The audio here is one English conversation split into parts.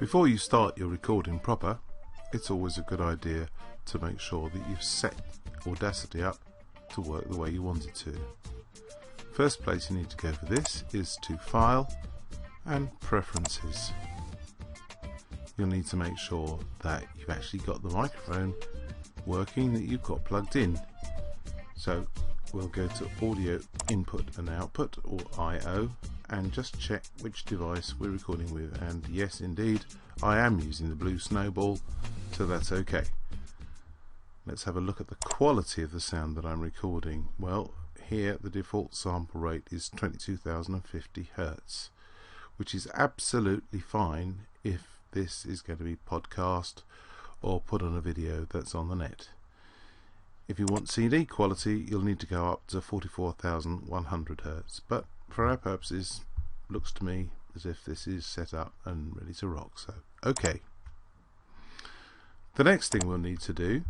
Before you start your recording proper, it's always a good idea to make sure that you've set Audacity up to work the way you want it to. First place you need to go for this is to File and Preferences. You'll need to make sure that you've actually got the microphone working that you've got plugged in. So we'll go to Audio Input and Output, or I/O, and just check which device we're recording with. And yes, indeed, I am using the Blue Snowball, so that's okay. Let's have a look at the quality of the sound that I'm recording. Well, here the default sample rate is 22,050 Hertz, which is absolutely fine if this is going to be podcast or put on a video that's on the net. If you want CD quality, you'll need to go up to 44,100 Hertz, but for our purposes, looks to me as if this is set up and ready to rock, so okay. The next thing we'll need to do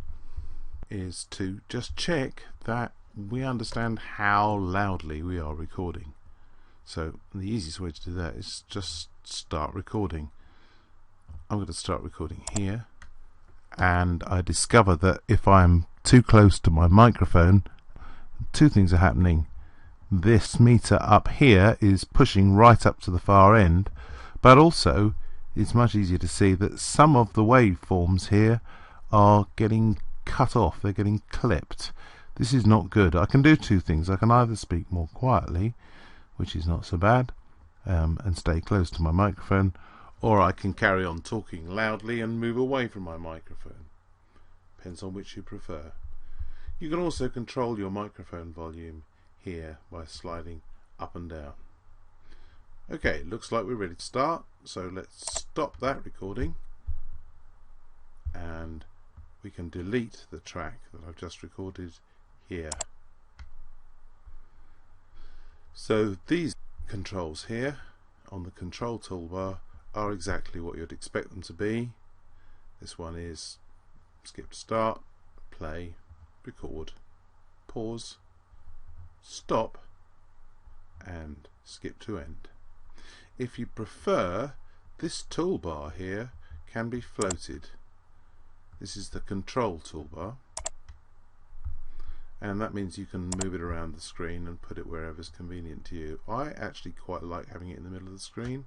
is to just check that we understand how loudly we are recording. So the easiest way to do that is just start recording. I'm going to start recording here, and I discover that if I'm too close to my microphone, two things are happening. This meter up here is pushing right up to the far end, but also it's much easier to see that some of the waveforms here are getting cut off, they're getting clipped. This is not good. I can do two things. I can either speak more quietly, which is not so bad, and stay close to my microphone, or I can carry on talking loudly and move away from my microphone. Depends on which you prefer. You can also control your microphone volume here by sliding up and down. Okay, looks like we're ready to start, so let's stop that recording and we can delete the track that I've just recorded here. So these controls here on the control toolbar are exactly what you'd expect them to be. This one is skip to start, play, record, pause, stop, and skip to end. If you prefer, this toolbar here can be floated. This is the control toolbar, and that means you can move it around the screen and put it wherever is convenient to you. I actually quite like having it in the middle of the screen.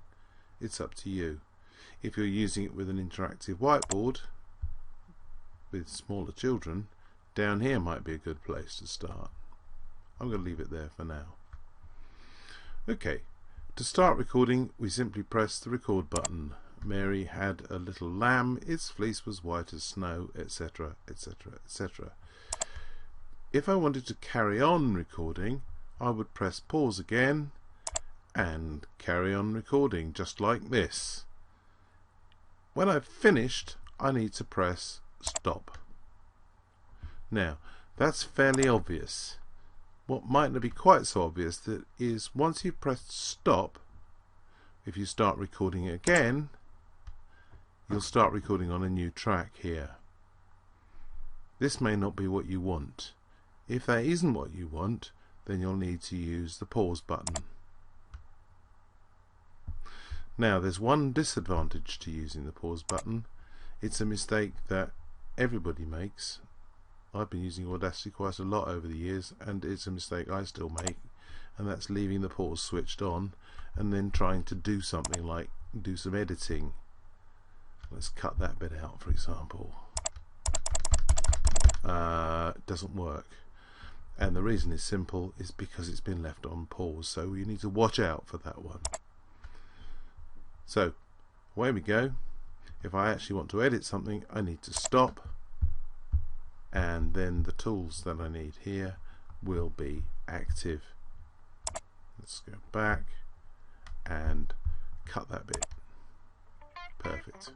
It's up to you. If you're using it with an interactive whiteboard with smaller children, down here might be a good place to start. I'm going to leave it there for now. Okay, to start recording we simply press the record button. Mary had a little lamb, its fleece was white as snow, etc, etc, etc. If I wanted to carry on recording, I would press pause again and carry on recording just like this. When I've finished, I need to press stop. Now that's fairly obvious. What might not be quite so obvious that is, once you've pressed stop, if you start recording again, you'll start recording on a new track here. This may not be what you want. If that isn't what you want, then you'll need to use the pause button. Now there's one disadvantage to using the pause button. It's a mistake that everybody makes. I've been using Audacity quite a lot over the years, and it's a mistake I still make, and that's leaving the pause switched on and then trying to do something like do some editing. Let's cut that bit out, for example. It doesn't work, and the reason is simple, is because it's been left on pause, so you need to watch out for that one. So away we go. If I actually want to edit something, I need to stop, and then the tools that I need here will be active. Let's go back and cut that bit. Perfect.